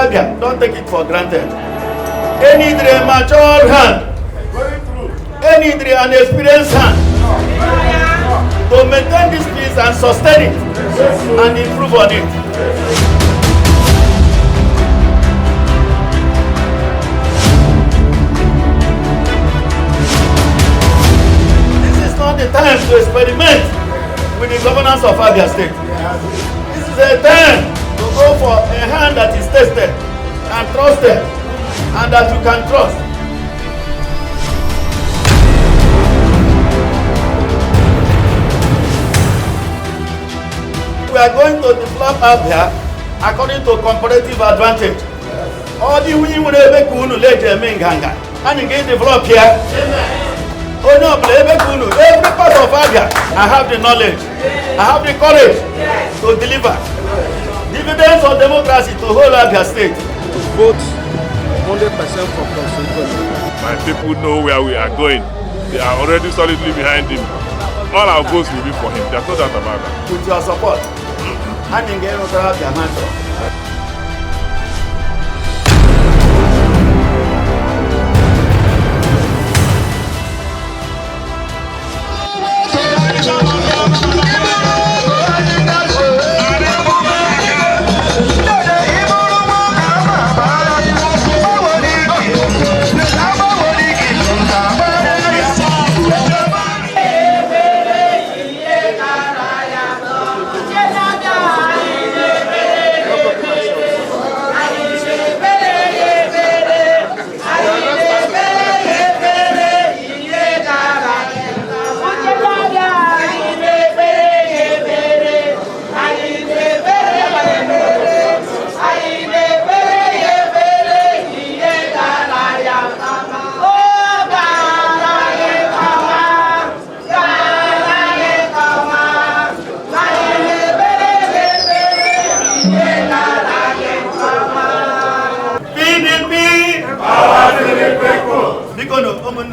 Abia, don't take it for granted. Any a mature hand, any an experienced hand to maintain this peace and sustain it and improve on it. This is not the time to experiment with the governance of Abia State. This is a time to go for a hand that is tested and trusted and that you can trust. We are going to develop Abia according to comparative advantage. All the we will make unu later menganga and you get develop here. Oh no, every part of Abia, I have the knowledge, I have the courage to deliver dividends of democracy to whole Abia State. To vote 100% for Prof. My people know where we are going. They are already solidly behind him. All our votes will be for him. There's no doubt about that. With your support, and in getting Abia Metro.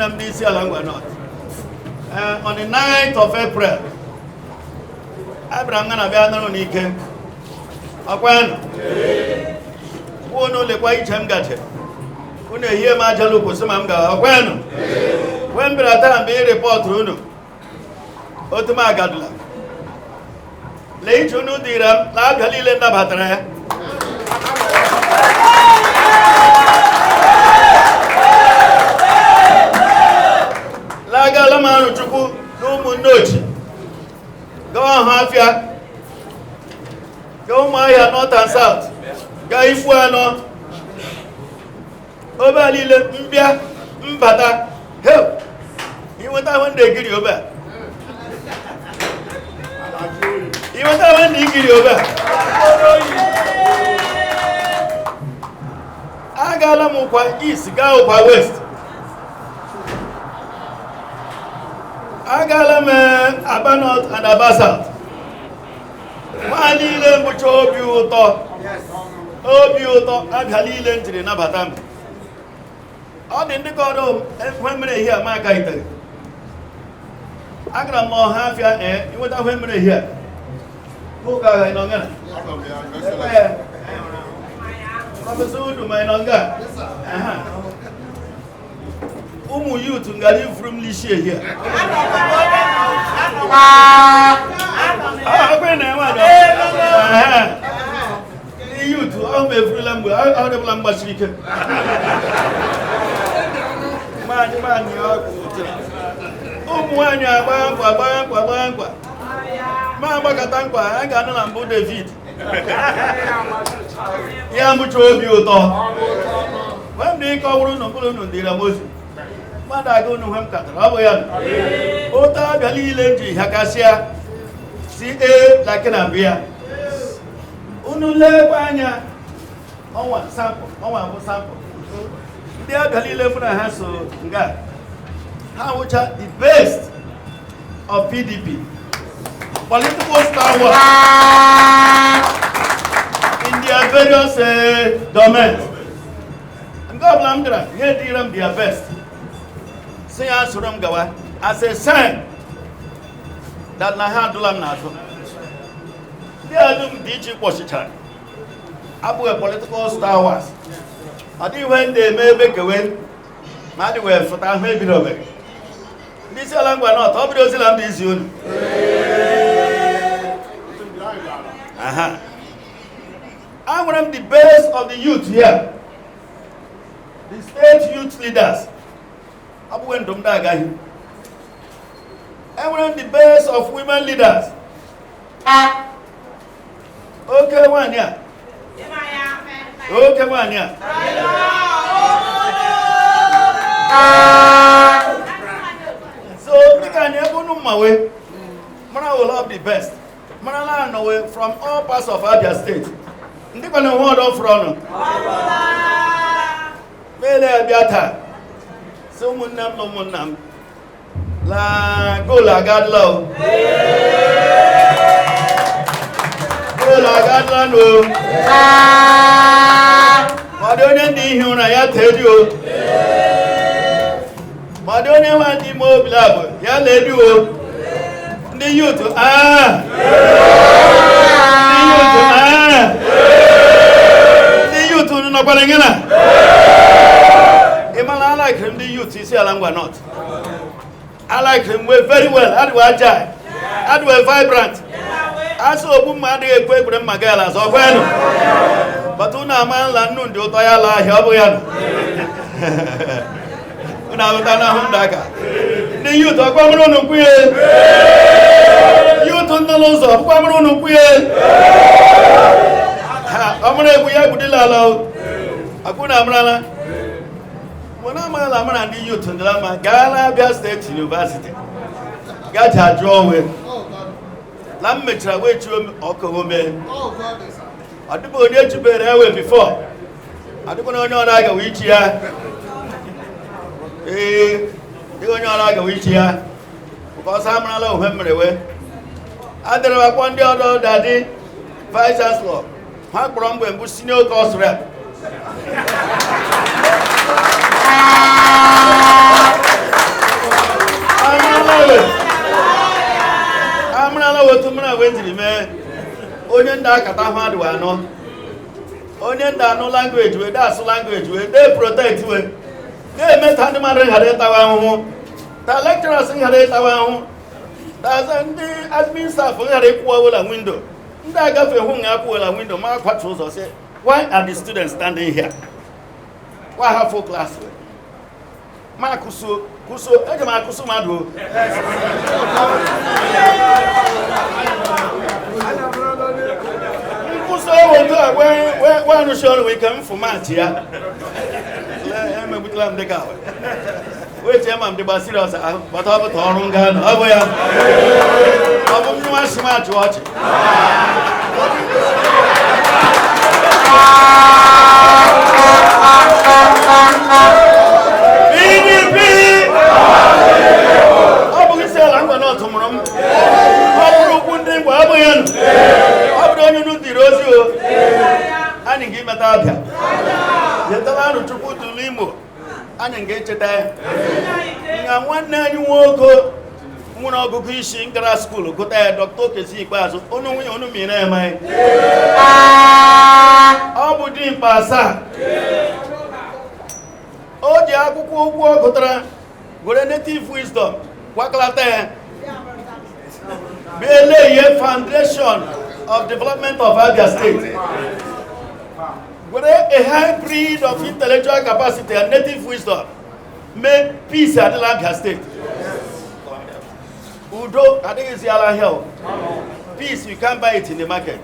Isiala Ngwa North. On the 9th of April, Abraham gonna be another Nike. Akwan. Uno le kwa ichem gate. Une hiye majalu kusema mga akwan. When brata be report uno. Otuma gadla. Le chunu diram la galile na bhatra. Lagala manu chuku numu nochi. Go on Hafia. Go Maya North and South. Go Ifuano. Oba lile mbia mbata. Help. You want that one they give you over. You want that one they give you over. Agala mukwa east, go kwa west. Agala me Aba North and Aba South. Malile mbucho obi uto. Obi uto agalile ntiri na batam. All the ndikodo efemre here maka ite. Agra mo Hafia you want efemre here. Who ga inongana? Professor my nonga. Umu youth ngali from Lishe here. Youth, I'm a free language. I'll have language speaker. Man, you're Umuanya, Bangwa. Mamma Katangwa, I got no Lambo David. Yamucho Buto. When they call Runo, the Ramos. Mada go no ham Katraboyan. Ota Galilenji, Hakasia, C.A. like an Ambia. Unule Panya. On sample. They are Galile for the Hasso, God. How much are the best of PDP? Political star in their various domains. And God Lamdra, here they are their best. Say Asuram Gawa as a sign that Nahadulam Nato. They are doing DJ Washington. Abu a political star was. I did when they may make away. Madi were for time maybe of it. This Isiala Ngwa not, how does it this you? I want the best of the youth here. The state youth leaders. Abu went to Mdaga. I want the best of women leaders. Okay, one year. Okay, one year. So, we can go no my way. Mana will have the best. Mana no way from all parts of Abia State. Ndi kwa no hold on from. Mele Abiata. So munam no munam. La go la gadlo. Go la gadlo no. Madonna di huna ya tedio. Madonna wa di mo blabo ya ledu o. Ndi youth The youth no balengena. Imala like him the youth Isiala Ngwa not. I like him very well. How do I agile? How do I vibrant? I saw a woman a quick with Magalas or when. But una man la nun do Toyala Haboyan. Una Hundaka. The youth of Quamaron Queen. Youth on the laws of Quamaron Queen. I'm going to be able to allow Akuna Amrala. When I'm a youth in the Lama, Ghana State University. Got her drawing. Lammetra wait to Okome. I don't know to be there before. I don't know like a witch here. You don't know like a witch here. Because I'm not allowed him anyway. I don't know one day or daddy, Vice Chancellor. My Brombo and Busino cost rep. I'm not allowed to went to the man. Onion dark at Ahmad, Onion no language with that's language with they protect with. They met Handyman had it our the lecturers had it our that's an admin staff had a pool window. I got a hung up with a window. Mark Patrols or say, why are the students standing here? Why have full class? Marcuso, Marcuso Madu. Why not sure we come from Matia? I'm a bit like the cow. Wait, I'm the Basilos, but I'm a Torungan. I'm smart to watch it. Muna bukishi ngara school ko ta doctor ke si pa so onu mi na mai abudin pasa o je akuku ogwu ogutara gore native wisdom waklata be lay foundation of development of Abia State gore a hybrid of intellectual capacity and native wisdom make peace at Abia State. Udo, I think it's Isiala here. Peace, you can't buy it in the market.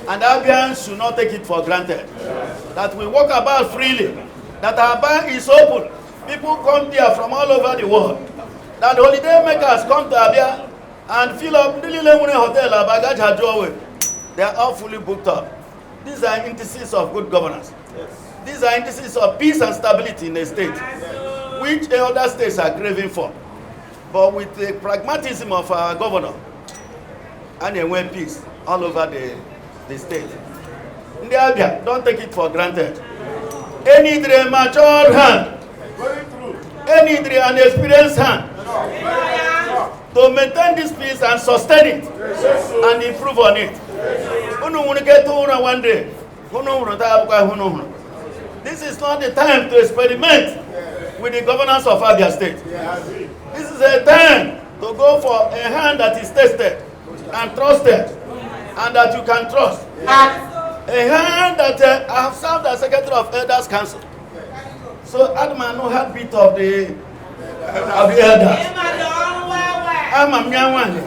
And Abians should not take it for granted. That we walk about freely. That our bank is open. People come here from all over the world. That holiday makers come to Abia and fill up the Lile Hotel, Bagaj Hajowe. They are all fully booked up. These are indices of good governance. These are indices of peace and stability in the state, which other states are craving for. But with the pragmatism of our governor, and a way peace all over the state. In the Abia, don't take it for granted. Any mature hand, any an experienced hand, to maintain this peace and sustain it and improve on it. When we get to one day, This is not the time to experiment with the governance of Abia State. This is a time to go for a hand that is tested and trusted and that you can trust. A hand that I have served as Secretary of Elders Council. So Adman no heartbeat of the elders. I'm a young one.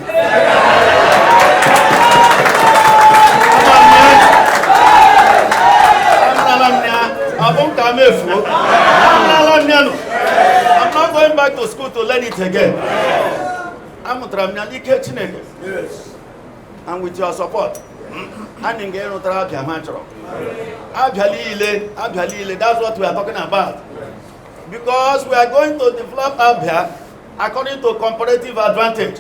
I'm not going back to school to learn it again. I'm and with your support, that's what we are talking about. Because we are going to develop Abia according to comparative advantage.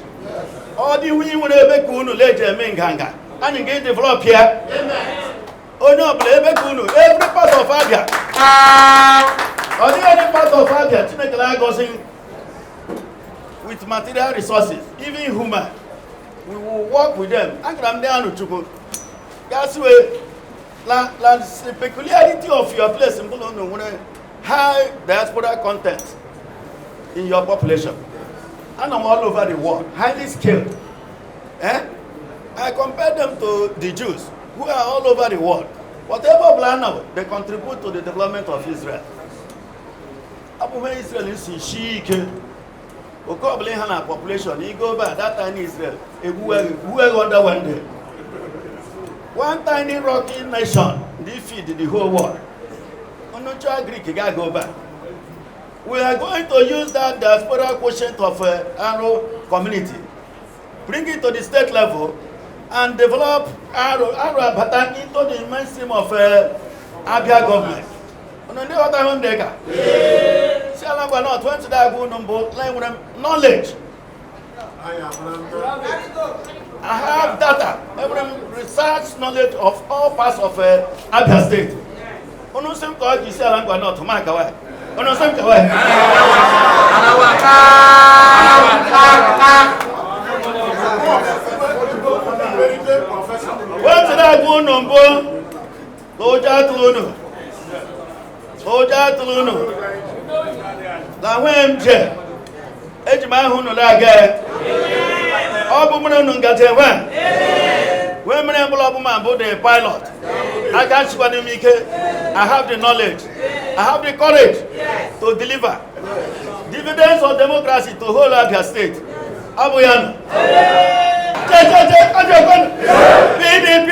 All the we will later Menganga and again develop here. Oh no, every part of Abia. Or the other part of Abia, Chinekala goes in with material resources, even human. We will work with them. That's why the peculiarity of your place in high diaspora content in your population. And I'm all over the world, highly skilled. I compare them to the Jews who are all over the world. Whatever plan they contribute to the development of Israel. Israel is chic. Population, you go back that time Israel. Who under one day. One tiny rocky nation defeat the whole world. Greek go back. We are going to use that diaspora quotient of Aro community, bring it to the state level, and develop Aro pattern into the mainstream of Abia government. Isiala Ngwa not went to that good knowledge. I have data, research knowledge of all parts of Abia State. Isiala Ngwa not to mark away. Went to that good number, Oja Tuluno. Now when Je, Ejima Huno Laga, Obuman Gatewa, women and Blobman, the pilot. I can't speak. I have the knowledge, I have the courage to deliver dividends of democracy to whole Abia State. Abuyano. PDP.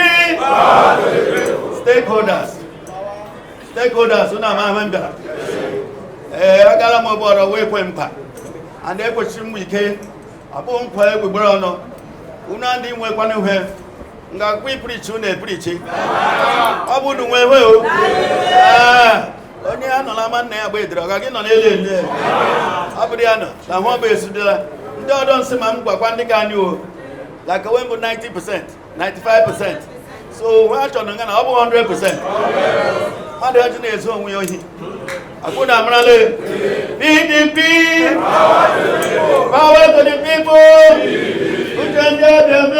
Stakeholders, una member. Agala mo boro we kwempa. And e kwechim wike abon kwa egbe gboro no. Una ndi nwe kwa ne hwe. Nga kwi preach una preach. Obu nu nwe hwe o. Onye anola ma nna ya gba ediro ga gi no na elele. Abudi ano. Na ho ba esudela. Ndị ọdọ nsị ma m gwakwa ndị ka anyị o. Like when 90%, 95%. So when I turn on, I have 100%. How do you know so we are here? I put a manale. PDP. Power to the people. Who can get them in?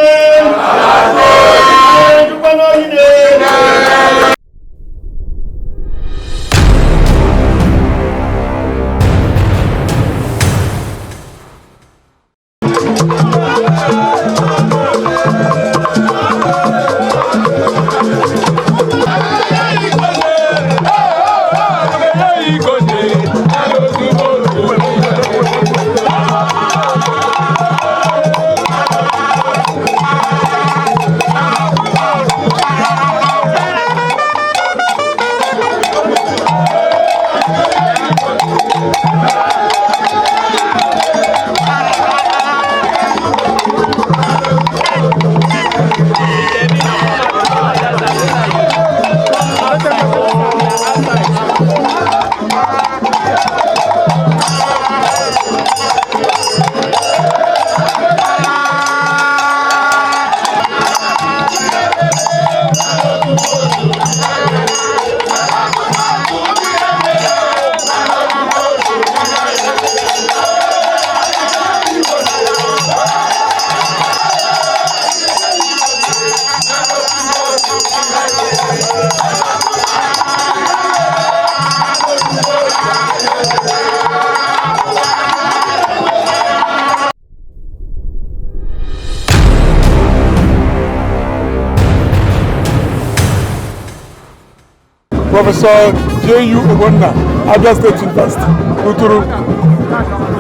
Professor J.U. Ogbonna, Abia State University, Uturu.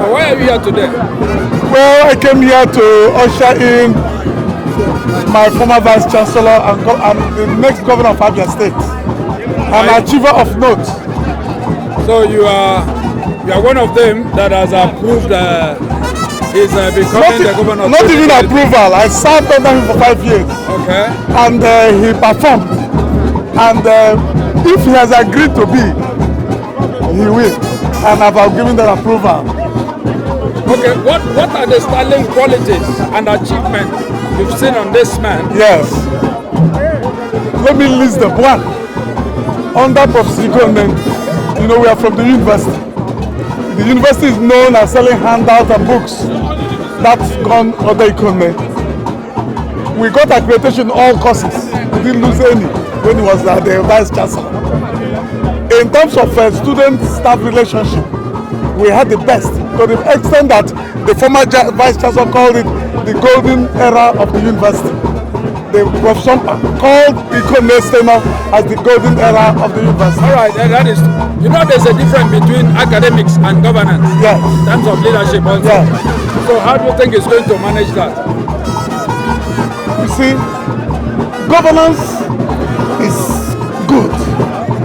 Why are you here today? Well, I came here to usher in my former Vice Chancellor and the next Governor of Abia State, an achiever of note. So you are one of them that has approved his becoming the governor. Not even approval. I served under him for 5 years. Okay. And he performed. And if he has agreed to be, he will. And I've given that approval. Okay. What are the sterling qualities and achievements you've seen on this man? Yes. Let me list them. One, under Prof. Ikonne'S, you know, we are from the university. The university is known as selling handouts and books. That's gone under Ikonne'S. We got accreditation in all courses. We didn't lose any when he was the Vice Chancellor. In terms of student-staff relationship, we had the best, to the extent that the former Vice Chancellor called it the golden era of the university. The Prof. called Ikonne'S tenure as the golden era of the university. All right, that is, you know, there's a difference between academics and governance. Yes. In terms of leadership also. Yes. So how do you think he's going to manage that? You see, governance is good.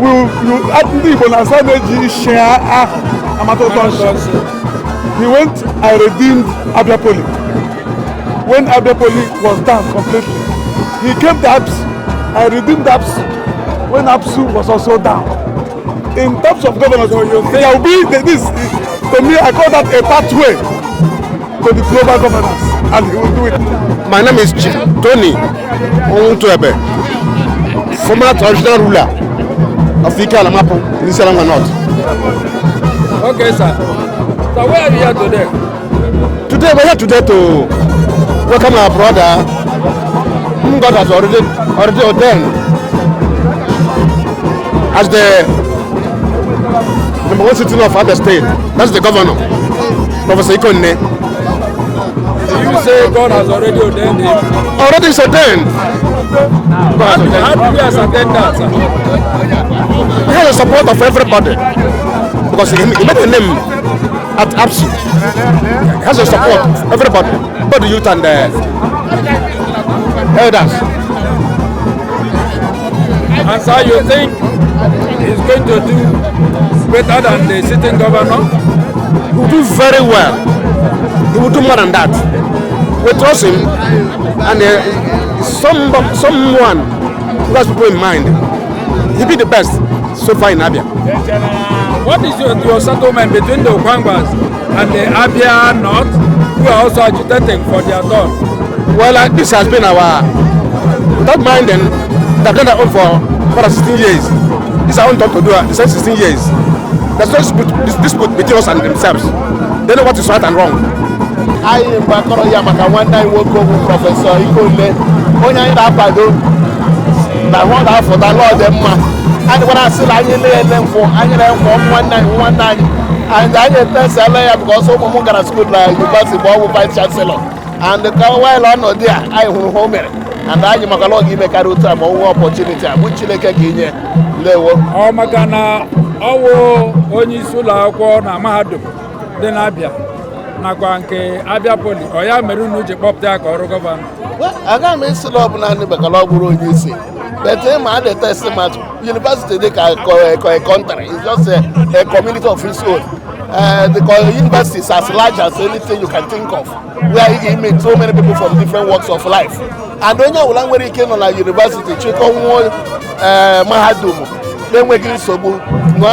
He went and redeemed Abia Poly. When Abia Poly was down completely, he came to APSU and redeemed APSU when APSU was also down. In terms of governance, so there will be this. To me, I call that a pathway to the global governance, and he will do it. My name is Chief Tony Ontuebe, former traditional ruler of Isiala Ngwa in Isiala Ngwa North. Okay, sir. So where are you here today? Today we're here today to welcome our brother whom God has already ordained as the #1 citizen of Abia State. That's the governor, Professor Ikonne'S. You say God has already ordained him? Already is ordained. How do you ascertain that, sir? He has the support of everybody because he made a name at APSU. He has the support of everybody, both the youth and the elders. And so you think he's going to do better than the sitting governor? He will do very well. He will do more than that. We trust him, and someone who has people in mind. He'll be the best so far in Abia. What is your settlement between the Okwangwas and the Abia North, who are also agitating for their turn? Well, this has been our, without minding, they've done their own for 16 years. This is our own turn to do the same 16 years. There's no dispute between us and themselves. They know what is right and wrong. I am Bakoro Yamaka, one night work over Professor Ikonne'S. Only I have to I want that for the Lord and man. And when I see I them for one night, and I test LA because some of them school like university vice chancellor. And the while on there, I will home it. And I am a give me a opportunity, which they can give level. Oh, Magana, our only Sula na Mahadum, then Abia. Nakwanke Abia Poly, or ya Merunu Pop Dak or governor. Well, I got me still up and Bakalaburu, you see. But then I had a testament. University they can a country. It's just a community of its own. The university is as large as anything you can think of. Where it meets so many people from different walks of life. And when you when you came on a university, check on Mahadum. Then we get so good. No,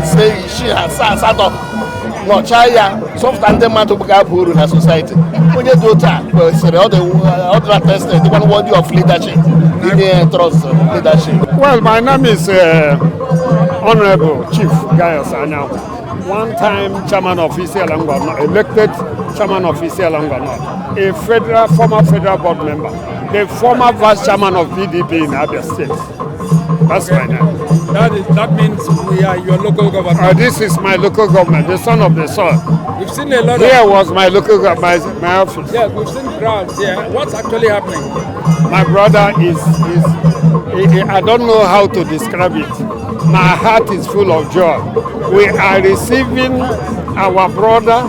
say she has sat up. No, Chaya, sometimes they want to become poor in a society. When you do that, all the test, the one word of leadership, the trust leadership. Well, my name is Honorable Chief Isanya Ngwa, one-time chairman of Isiala Ngwa, elected chairman of Isiala Ngwa, a former federal board member, the former vice chairman of PDP in Abia State. That's my name. That means we are your local government. This is my local government, the son of the soil. We've seen a lot Here was my local government, my office. Yes, we've seen crowds here. What's actually happening? My brother is I don't know how to describe it. My heart is full of joy. We are receiving our brother,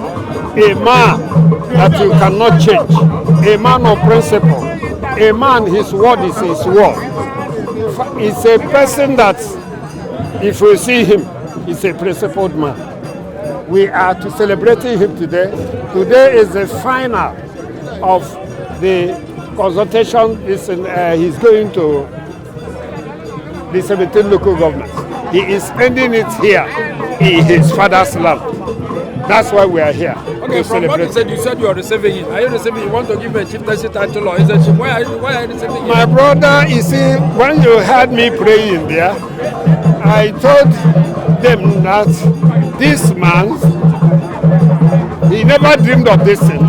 a man that you cannot change, a man of principle, a man, his word is his word. It's a person that, if we see him, he's a principled man. We are celebrating him today. Today is the final of the consultation. He's going to the 17 local governments. He is ending it here in his father's land. That's why we are here. Okay, from what you said you are receiving it. Are you receiving it? You want to give a chieftaincy title or is it chief? Why are you receiving it? My brother, you see, when you heard me praying there, I told them that this man, he never dreamed of this thing.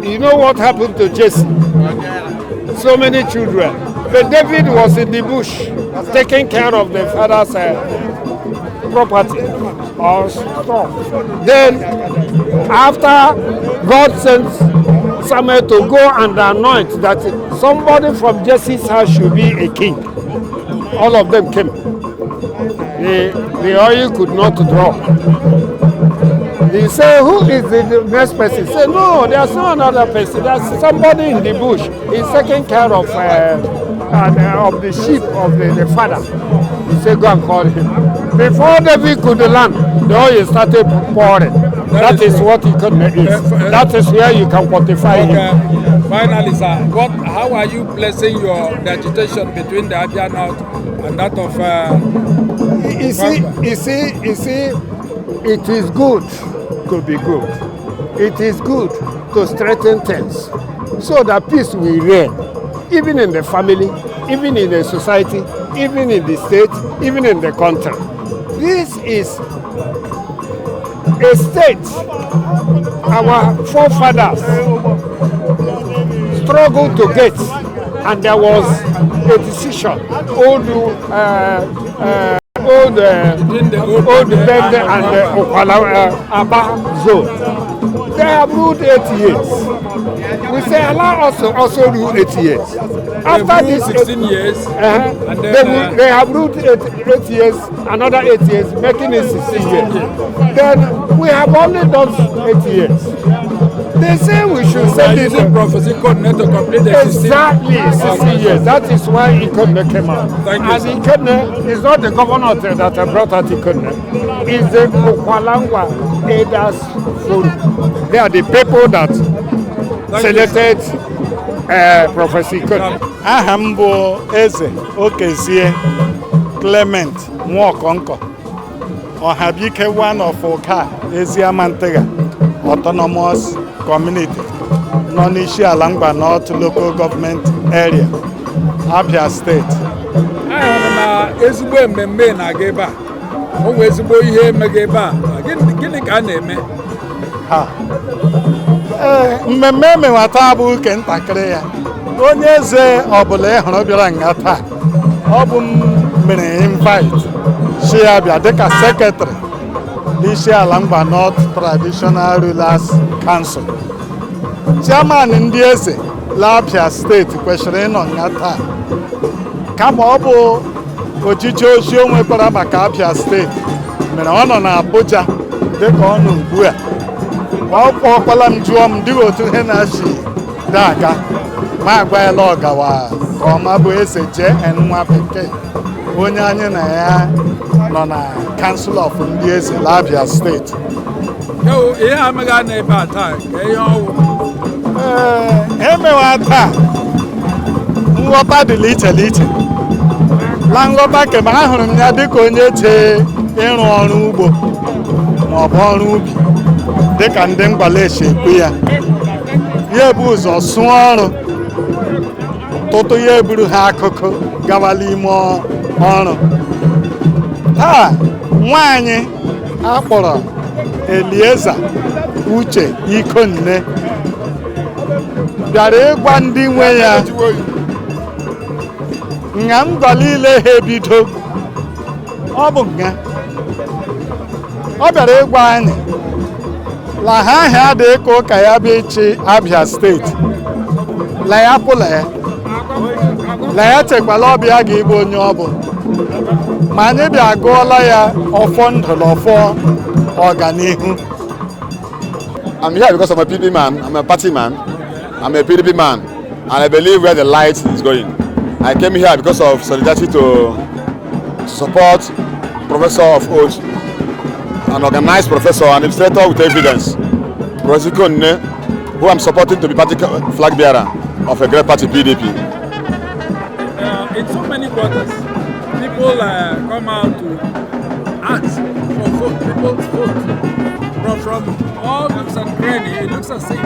You know what happened to Jesse? So many children. But David was in the bush, taking care of the father's property or stuff. Then, after God sent Samuel to go and anoint that somebody from Jesse's house should be a king, all of them came. The oil could not draw. He said, who is the next person? He said, no, there's no another person. There's somebody in the bush. He's taking care of the sheep of the father. He said, go and call him. Before David could land, the oil started pouring. That is what Ikonne is. That is where you can quantify him. Finally, sir, how are you placing the agitation between the Abia North and that of... You see, it is good to be good. It is good to strengthen things so that peace will reign, even in the family, even in the society, even in the state, even in the country. This is a state our forefathers struggled to get, and there was a decision, old Bende and Aba zone. They have ruled 8 years. We say allow us to also rule 8 years. After this 16 years, and then, they have ruled 8 years, another 8 years, making it 16 years. Then we have only done 8 years. They say we should send it to Prof. Ikonne to complete the 16 exactly 16 years. That is why Ikonne came out. Thank you, and sir. Ikonne is not the governor that brought out Ikonne. It's the Isiala Ngwa Elders Forum. They are the people that selected Professor Ikonne. Aha m bụ Eze Okezie Clement Nwaokonko Ọhabike, one of Oka Eziamantega Autonomous Community nọ n'Isiala Ngwa North Local Government Area, Abia State. ahụrụ na ezigbo mmemme na-aga ebe a. O nwee ezigbo ihe emega ebe a. Gịnị ka a na-eme? Mmemme emewata bụ uke ntakịrị ya. Onye eze ọbụla ịhụrụ bịara nga taa, ọ bụ m mere invite si ya bịa dịka sekretrị n'Isiala Ngwa North Traditional Rulers Council. Chairman ndị eze Abia steeti kwesịrị ịnọ nga taa, kama ọ bụ ojije ozi o nwekwara maka Abia steeti mere ọ nọ na Abuja dịka ọ nọ ugbu a. Ọ kpọkwala m jụọ m dịghị otu ihe na-achị daga ma agwala ọgawa ka ọma bụ eze JN nwa bekee, onye anyị na ya nọ na Council of ndị eze Abia steeti. Ihe amega na-ebe a taa ka ihe ọwụ. Emewa taa nghọta dịla iche iche. Na nghọta kema ahụrụ m ya dịka onye chee ịrụ ọrụ ugbo ma ọ bụ ọrụ ubi dịka ndị Mgbalaeshi ekwu ya. Ya ebu ụzọ sụọ ọrụ tụtụ ya eburu ha akụkụ gawala ime ọrụ. Taa nwaanyị akpọrọ Elieza Uche Ikonne bịara ịgwa ndị nwe ya nga ngọ niile ha ebido. Ọ bụ nga ọ bịara ịgwa anyị la ha ahịa dị ka ụka ya bụ ịchị Abia steeti la ya pụla ya na ya chekwala ọbịa ga-ịbụ onye ọ bụ ma anyị bịa gụọla ya ọfọ ndụ na ọfọ ọganihu. I'm here because I'm a PDP man, I'm a party man, I'm a PDP man, and I believe where the light is going. I came here because of solidarity to support Professor of Oath, an organized professor, an illustrator with evidence, Prof. Ikonne'S, who I'm supporting to be party flag bearer of a great party, PDP. In so many quarters, people come out to ask for vote, people vote. From all nooks and crannies, it looks as if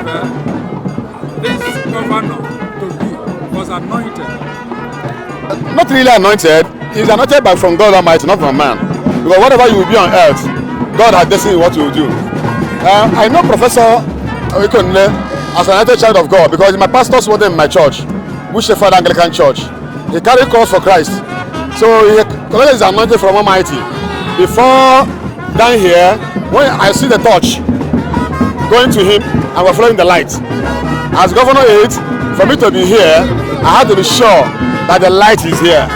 this governor to be was anointed. Not really anointed. He's anointed from God Almighty, not from man. Because whatever you will be on earth, God has destined what you will do. I know Professor Ikonne'S as an anointed child of God because my pastor's were in my church, Uche Ikonne'S Anglican Church. He carried calls for Christ. So he is anointed from Almighty. Before down here, when I see the torch going to him and we're following the light. As Governor 8, for me to be here, I had to be sure that the light is here.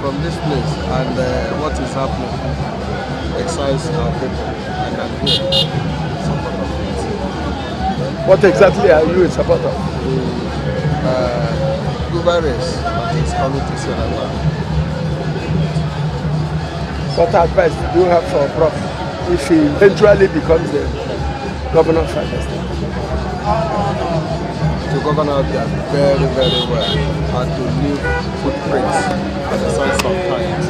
From this place and what is happening excites our people, and I'm here in support of it. What exactly are you in support of? Scuba race that is coming to Isiala Ngwa. What advice do you have for Prof if he eventually becomes the governor of Abia State? To govern Abia very, very well and to leave footprints as a sign of times.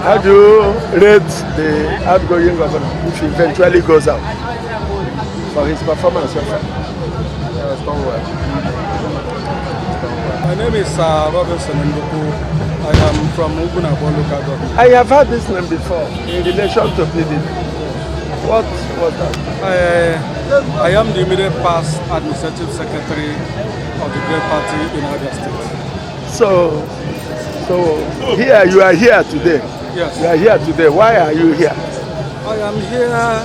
How do you rate the outgoing governor if he eventually goes out for his performance so far? Yeah, it's done well. My name is Robinson Nduku. I am from Ugunabo local government. I have heard this name before in relation to PDP. What was that? I am the immediate past administrative secretary of the Great Party in Abia State. So here you are here today. Yes. You are here today. Why are you here? I am here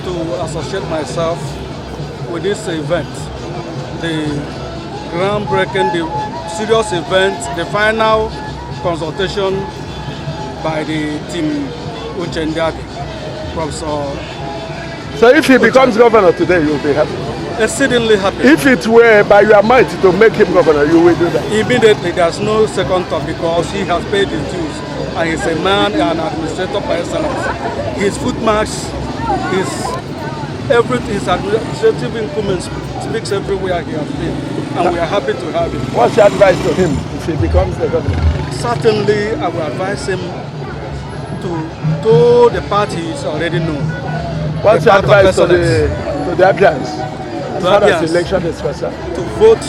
to associate myself with this event, the groundbreaking, the serious event, the final consultation by the team Uche Ikonne'S, Professor. So if he becomes governor today, you will be happy? Exceedingly happy. If it were by your might to make him governor, you will do that? Immediately, there's no second thought because he has paid his dues and he's a man, an administrator by excellence. His footmarks, his administrative incumbents speaks everywhere he has been, and we are happy to have him. What's your advice to him if he becomes the governor? Certainly, I will advise him to the parties already know. What's your advice to the Abians as far as election is concerned? To vote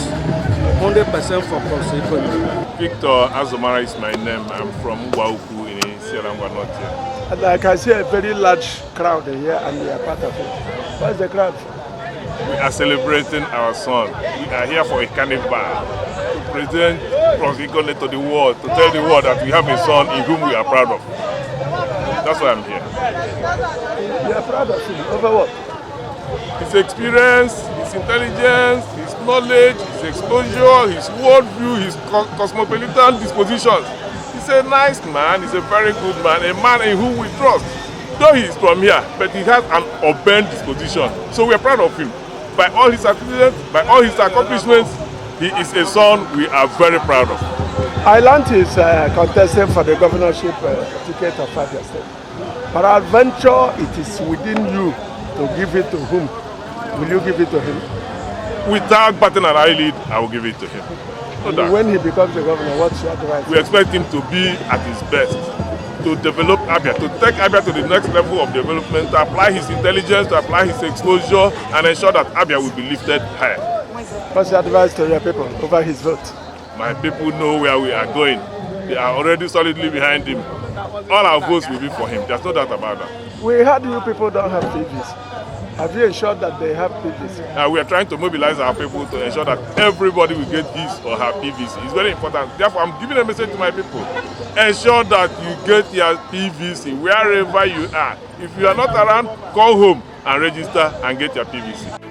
100% for Prof. Ikonne'S. Victor Azomara is my name. I'm from Ngwa in Isiala Ngwa North here. And I can see a very large crowd here and we are part of it. What's the crowd? We are celebrating our son. We are here for a carnival to present Prof. Ikonne'S to the world, to tell the world that we have a son in whom we are proud of. That's why I'm here. You are proud of him? Over what? His experience, his intelligence, his knowledge, his exposure, his worldview, his cosmopolitan dispositions. He's a nice man, he's a very good man, a man in whom we trust. Though he is from here, but he has an urbane disposition. So we are proud of him. By all his activities, by all his accomplishments, he is a son we are very proud of. I learned he's contesting for the governorship ticket of Abia State. Peradventure, it is within you to give it to whom? Will you give it to him? Without batting an eyelid, I will give it to him. No, when he becomes the governor, what's your advice? We expect him to be at his best, to develop Abia, to take Abia to the next level of development, to apply his intelligence, to apply his exposure, and ensure that Abia will be lifted higher. What's your advice to your people over his vote? My people know where we are going. They are already solidly behind him. All our votes will be for him. There's no doubt about that. We heard you people don't have PVs. Have you ensured that they have PVs? We are trying to mobilize our people to ensure that everybody will get his or her PVC. It's very important. Therefore, I'm giving a message to my people. Ensure that you get your PVC wherever you are. If you are not around, call home and register and get your PVC.